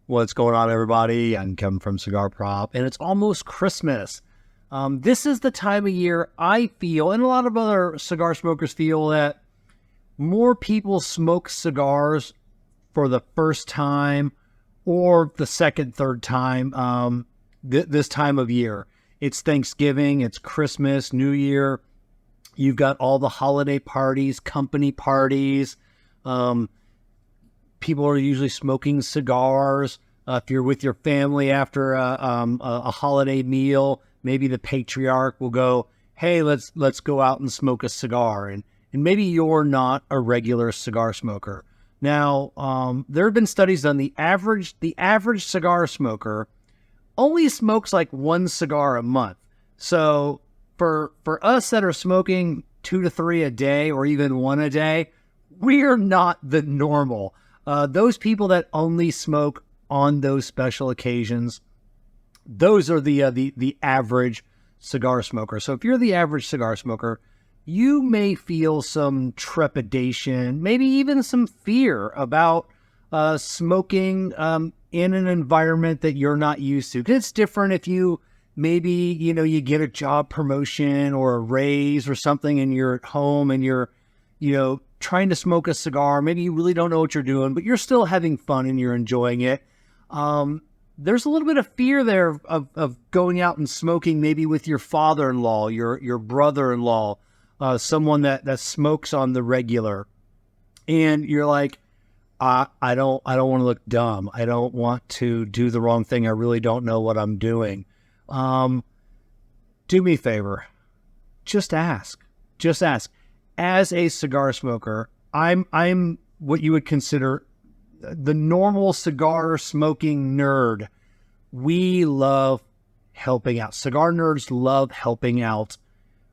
What's going on, everybody? I'm Kevin from Cigar Prop, and it's almost Christmas. This is the time of year I feel, and a lot of other cigar smokers feel, that more people smoke cigars for the first time or the second, third time this time of year. It's Thanksgiving, it's Christmas, New Year. You've got all the holiday parties, company parties. People are usually smoking cigars. If you're with your family after a holiday meal, maybe the patriarch will go, "Hey, let's go out and smoke a cigar." And maybe you're not a regular cigar smoker. Now, there have been studies on the average cigar smoker only smokes like one cigar a month. So for us that are smoking 2 to 3 a day or even one a day, we're not the normal. Those people that only smoke on those special occasions, those are the average cigar smoker. So if you're the average cigar smoker, you may feel some trepidation, maybe even some fear about smoking in an environment that you're not used to. 'Cause it's different if you maybe, you get a job promotion or a raise or something and you're at home and you're, trying to smoke a cigar. Maybe you really don't know what you're doing, but you're still having fun and you're enjoying it. There's a little bit of fear there of going out and smoking maybe with your father-in-law, your brother-in-law, someone that smokes on the regular. And you're like, I don't want to look dumb. I don't want to do the wrong thing. I really don't know what I'm doing. Do me a favor. Just ask. Just ask. As a cigar smoker, I'm what you would consider the normal cigar smoking nerd. We love helping out. Cigar nerds love helping out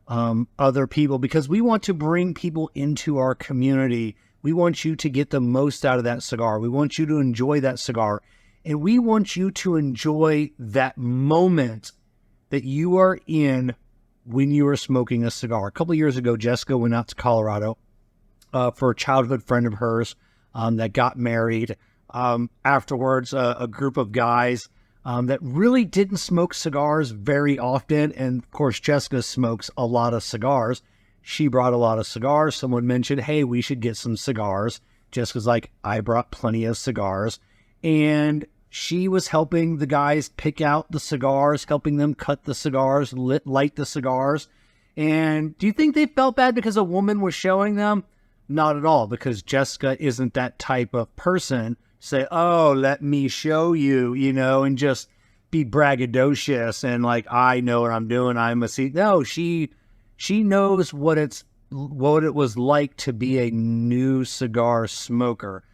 other people because we want to bring people into our community. We want you to get the most out of that cigar. We want you to enjoy that cigar. And we want you to enjoy that moment that you are in when you are smoking a cigar. A couple of years ago, Jessica went out to Colorado for a childhood friend of hers that got married. Afterwards, a group of guys that really didn't smoke cigars very often. And of course, Jessica smokes a lot of cigars. She brought a lot of cigars. Someone mentioned, "Hey, we should get some cigars." Jessica's like, "I brought plenty of cigars." And she was helping the guys pick out the cigars, helping them cut the cigars, light the cigars. And do you think they felt bad because a woman was showing them? Not at all, because Jessica isn't that type of person. Say, "Oh, let me show you," and just be braggadocious and like, "I know what I'm doing. I'm a see." No, she knows what it was like to be a new cigar smoker.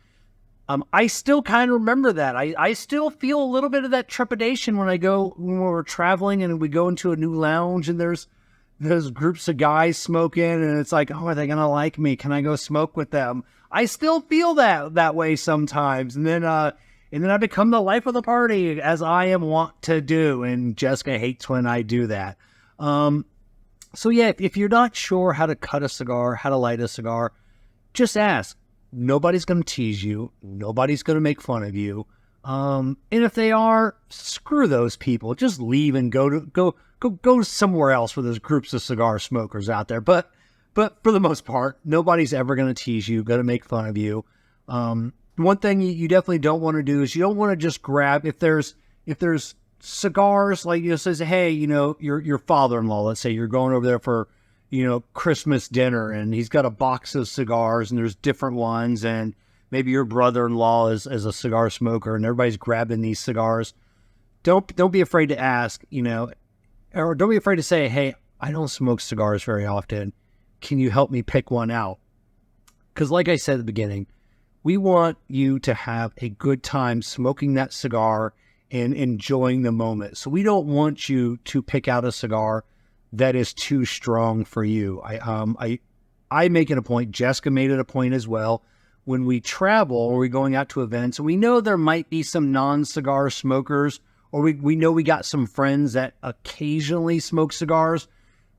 I still kind of remember that. I still feel a little bit of that trepidation when we're traveling and we go into a new lounge and there's groups of guys smoking and it's like, "Oh, are they going to like me? Can I go smoke with them?" I still feel that way sometimes. And then I become the life of the party, as I am wont to do. And Jessica hates when I do that. So yeah, if you're not sure how to cut a cigar, how to light a cigar, just ask. Nobody's going to tease you. Nobody's going to make fun of you. And if they are, screw those people. Just leave and go somewhere else where there's groups of cigar smokers out there. But for the most part, nobody's ever going to tease you, going to make fun of you. One thing you definitely don't want to do is you don't want to just grab, if there's cigars, like, says, "Hey, your father-in-law," let's say you're going over there for, Christmas dinner, and he's got a box of cigars and there's different ones, and maybe your brother-in-law is a cigar smoker and everybody's grabbing these cigars. Don't be afraid to ask, or don't be afraid to say, "Hey, I don't smoke cigars very often. Can you help me pick one out?" Because like I said at the beginning, we want you to have a good time smoking that cigar and enjoying the moment. So we don't want you to pick out a cigar that is too strong for you. I make it a point, Jessica made it a point as well, when we travel or we're going out to events, and we know there might be some non-cigar smokers, or we know we got some friends that occasionally smoke cigars,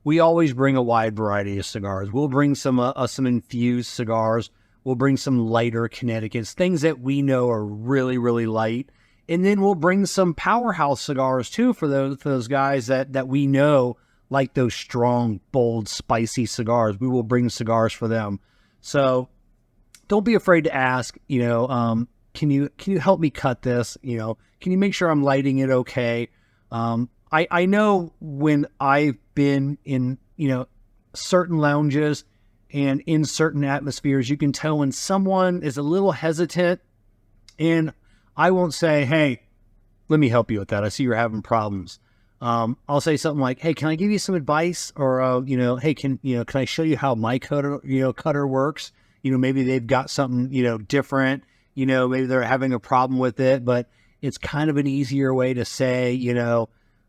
we always bring a wide variety of cigars. We'll bring some infused cigars. We'll bring some lighter Connecticut's, things that we know are really, really light And then we'll bring some powerhouse cigars too for those guys that we know like those strong, bold, spicy cigars. We will bring cigars for them. So don't be afraid to ask, can you help me cut this? Can you make sure I'm lighting it okay? I know when I've been in, certain lounges and in certain atmospheres, you can tell when someone is a little hesitant, and I won't say, hey, let me help you with that. I see you're having problems. I'll say something like, hey, can I give you some advice? Or, hey, can I show you how my cutter works? Maybe they've got something, different, maybe they're having a problem with it, but it's kind of an easier way to say,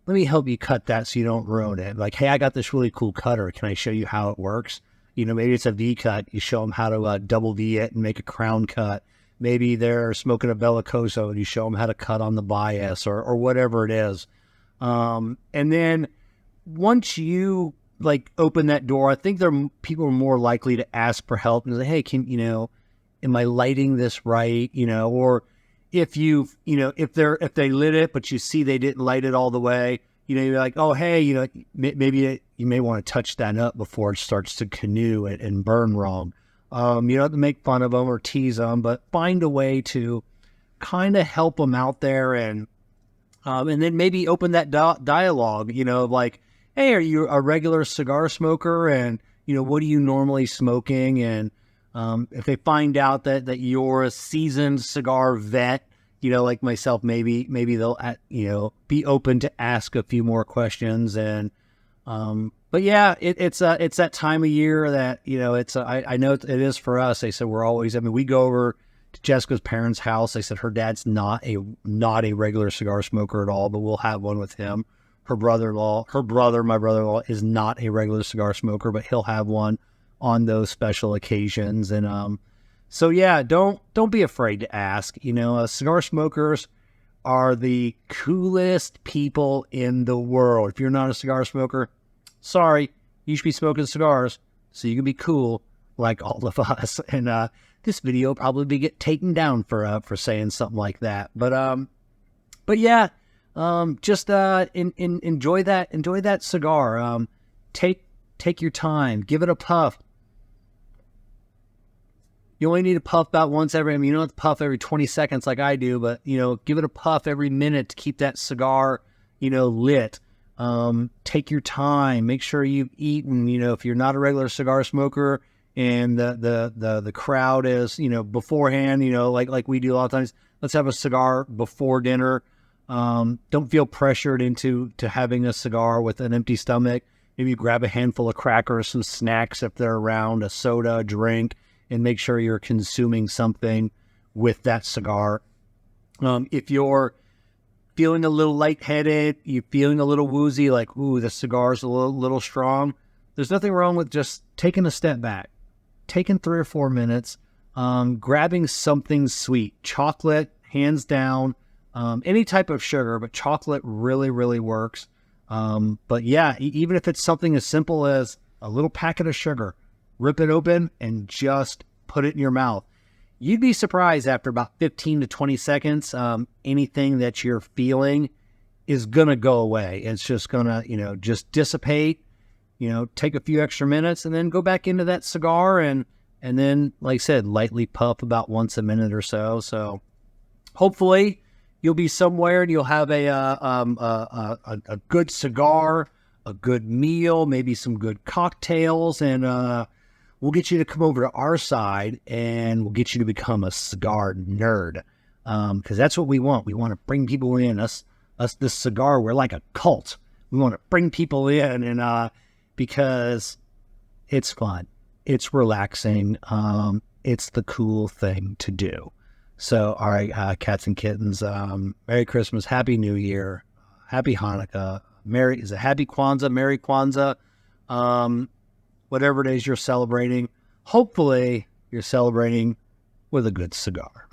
let me help you cut that so you don't ruin it. Like, hey, I got this really cool cutter. Can I show you how it works? Maybe it's a V cut. You show them how to double V it and make a crown cut. Maybe they're smoking a Bellicoso and you show them how to cut on the bias or whatever it is. And then once you open that door, I think people are more likely to ask for help and say, hey, am I lighting this right? Or if if they lit it, but you see they didn't light it all the way, you're like, oh, hey, maybe you may want to touch that up before it starts to canoe and burn wrong. You don't have to make fun of them or tease them, but find a way to kind of help them out there and then maybe open that dialogue, like, hey, are you a regular cigar smoker? And, what are you normally smoking? And if they find out that you're a seasoned cigar vet, like myself, maybe they'll, be open to ask a few more questions. And, but yeah, it's that time of year that, I know it is for us. They said we go over to Jessica's parents' house. They said her dad's not a regular cigar smoker at all, but we'll have one with him. My brother-in-law is not a regular cigar smoker, but he'll have one on those special occasions. And, so yeah, don't be afraid to ask. Cigar smokers are the coolest people in the world. If you're not a cigar smoker, sorry, you should be smoking cigars so you can be cool like all of us. And this video will probably get taken down for saying something like that. But yeah, just enjoy that cigar. Take your time, give it a puff. You only need to puff about once you don't have to puff every 20 seconds like I do, but, give it a puff every minute to keep that cigar, lit. Take your time, make sure you've eaten, if you're not a regular cigar smoker and the crowd is, beforehand, like we do a lot of times, let's have a cigar before dinner. Don't feel pressured into having a cigar with an empty stomach. Maybe grab a handful of crackers, some snacks if they're around, a soda, a drink, and make sure you're consuming something with that cigar. If you're feeling a little lightheaded, you're feeling a little woozy, like, ooh, the cigar's a little strong, there's nothing wrong with just taking a step back, taking 3 or 4 minutes, grabbing something sweet. Chocolate, hands down, any type of sugar, but chocolate really, really works. But yeah, even if it's something as simple as a little packet of sugar, rip it open and just put it in your mouth. You'd be surprised after about 15 to 20 seconds, anything that you're feeling is going to go away. It's just going to, just dissipate, take a few extra minutes and then go back into that cigar and then, like I said, lightly puff about once a minute or so. So hopefully you'll be somewhere and you'll have a good cigar, a good meal, maybe some good cocktails, and we'll get you to come over to our side and we'll get you to become a cigar nerd. Because that's what we want. We want to bring people in. Us, this cigar, we're like a cult. We want to bring people in and because it's fun. It's relaxing. It's the cool thing to do. So, all right, cats and kittens, Merry Christmas, Happy New Year, Happy Hanukkah, Happy Kwanzaa, Merry Kwanzaa, whatever it is you're celebrating. Hopefully you're celebrating with a good cigar.